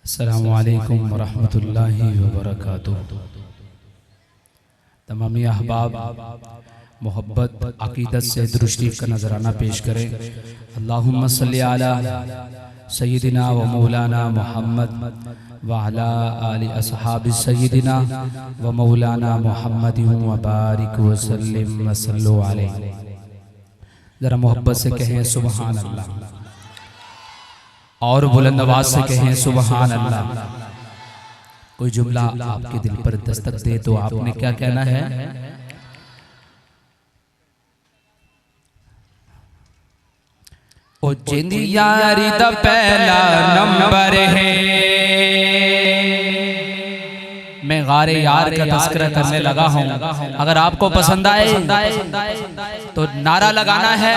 अस्सलामु अलैकुम वरहमतुल्लाहि वबरकातुह। तमामी अहबाब मोहब्बत अकीदत से दुरूद शरीफ का नजराना पेश करें। अल्लाहुम्मा सल्ली अला सय्यिदिना व मौलाना मुहम्मद व अला आलि अस्हाबि सय्यिदिना व मौलाना मुहम्मदिन व बारिक व सल्लिम व सल्लु अलैहि। जरा मोहब्बत से कहें सुबहान अल्लाह, और बुलंद आवाज से कहें सुबहान अल्लाह। कोई जुमला आपके दिल पर दस्तक दे तो आपने क्या कहना है? ओ जिंदी यारी दा पहला नंबर है। मैं गारे यार का तस्करा करने लगा हूँ। अगर आपको पसंद आए तो नारा लगाना है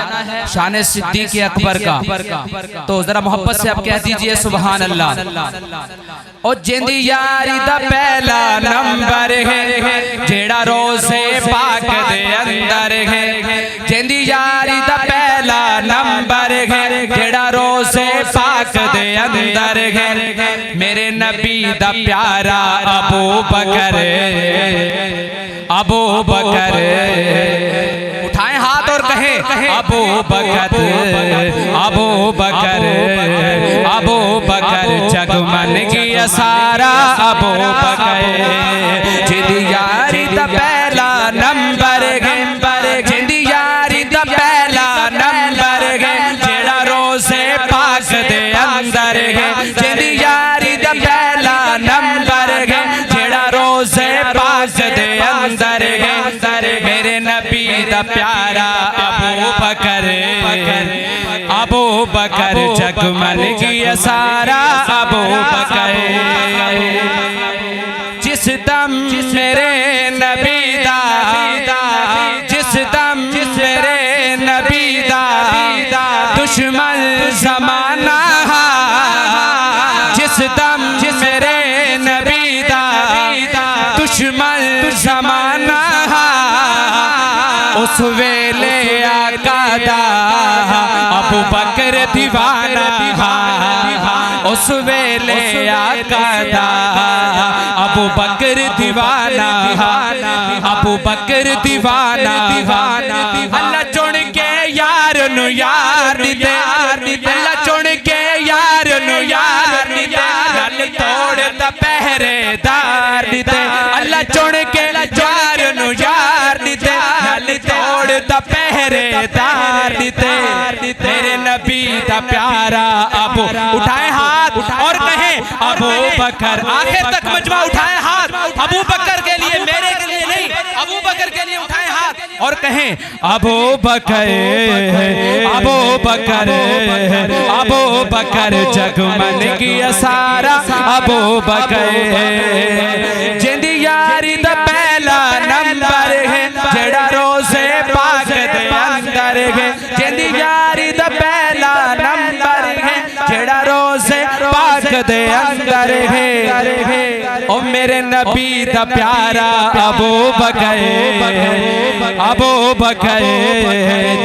शान सिद्दीक अकबर का। तो जरा मोहब्बत से आप कह दीजिए सुभान अल्लाह। ओ जिंदी यारी दा पहला नंबर है, जेड़ा रोज़े पाक दे अंदर है। जिंदी यारी दा पहला नंबर है, जेड़ा रोज़े पाक दे अंदर है। मेरे नबी दा प्यारा अबू बकर, अबू बकर, उठाएं हाथ और कहें अबू बकर, अबू बकर, अबू बकर, जगमन की सारा अबू बकर। जिंदी यारी दा पहला नंबर है, जिंदी यारी दा पहला नंबर है, जेड़ा रोज़े पाक दे अंदर है। जिंदी यारी दा पहला नंबर है, जेड़ा रोज़े पाक दे अंदर है। मेरे नबी दा प्यारा अबू बकर, अबू बकर, जगमन की सारा अबू बकर। जिस दम मेरे नबी दा, जिस दम मेरे नबी दा दुश्मन ज़माना, जिस दम मेरे नबी दा दुश्मन ज़माना, उस वेले आका दा अबू बकर दीवाना। उस वेले आका दा अबू बकर दीवाना, अबू बकर दीवाना। अल्लाह चुन के यार नु यार दे, अल्लाह चुन के यार नु यार दे, गल तोड़ दा पहरेदार दे। अल्लाह चुन के यार नु यार दे, गल तोड़ दा पहरेदार दे। मेरे नबी दा प्यारा अबू, उठाए हाथ और कहें अबू बकर। आखिर तक मजमा उठाए हाथ, अबू बकर के लिए, मेरे के लिए नहीं, अबू बकर के लिए उठाए हाथ और कहें अबू बकर, अबू बकर, अबू बकर, जगमन की सारा अबू बकर। जिंदी यारी दा पहला नंबर है, जेड़ा रोज़े पाक दे अंदर है। जिंदी यारी दा पहला नंबर है, जेड़ा रोज़े पाक दे अंदर है। ओ मेरे नबी दा प्यारा अबू बकर, अबू बकर,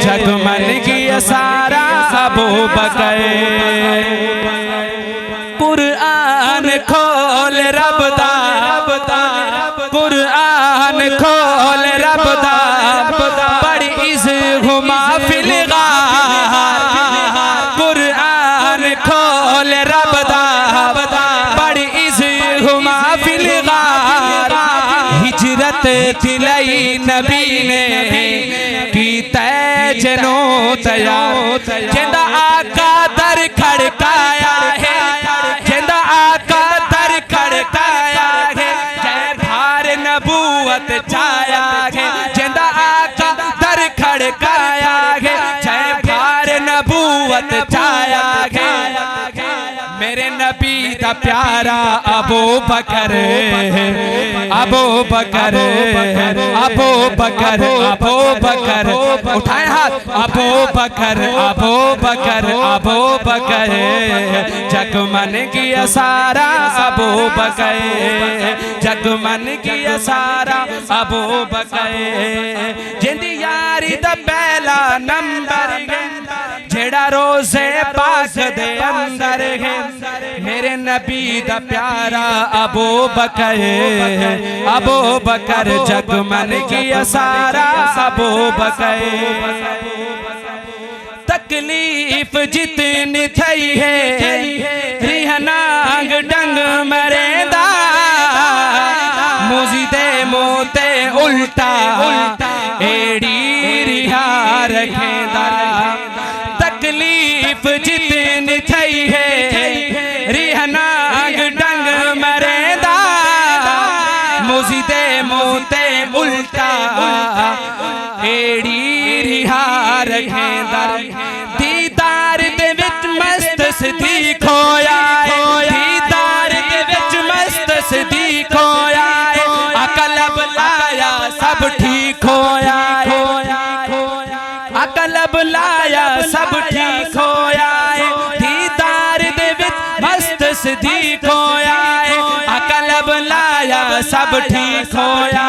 जगमन की सारा अबू बकर। कुरान खोल रब दा, कुरान खोल रब दा, बड़ी इज़्ज़त महफ़िल गार। कुरान खोल रब दा, बड़ी इज़्ज़त महफ़िल गार। हिजरत दिलाई नबी ने की तय जनो तया, जिंदा आका दर खड़काया है, जिंदा आका दर खड़काया है। जय भार नबूवत छाया है, जिंदा आका दर खड़काया है। जय भार नबूवत छाया है। मेरे नबी दा प्यारा अबू बकर, अबू बकर, अबू बकर, अबू बकर, उठाए हाथ, अबू बकर, अबू बकर, अबू बकर, जगमन की सारा अबू बकर, जगमन की सारा अबू बकर। जिंदी यारी दा पहला नंबर है, जेड़ा रोज़े पाक दे अंदर है मेरे नबी दा प्यारा अबू बकर जग मन किया सारा अबू बकर तकलीफ जितनी थई है रिहनांग डंग मरेंदा मुझे मोते उल्टा एड़ी रिहा रखेंदा तकलीफ जितनी थई है रिहनांग डंग मरेंदा मुझे मोते उल्टा एड़ी रिहा रखेंदा दीदार दे विच मस्त सदीक होया दीदार दे विच मस्त सदीक होया अकल बुलाया सब ठीक होया अकल बुलाया सब ठीक होया दीदार दे विच मस्त सदीक होया अकल बुलाया सब ठीक होया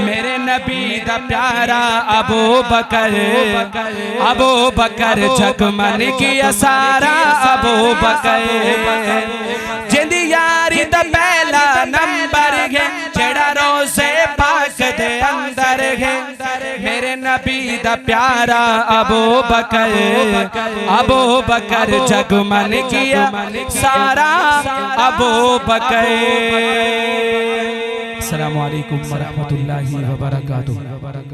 मेरे नबी दा प्यारा अबू बकर जग मन किया सारा अबू बकर जिंदी यारी दा पहला नंबर है जेड़ा रोज़े पाक दे अंदर है मेरे नबी दा प्यारा अबू बकर जग मन किया सारा अबू बकर। अस्सलामु अलैकुम व रहमतुल्लाहि व बरकातुहू।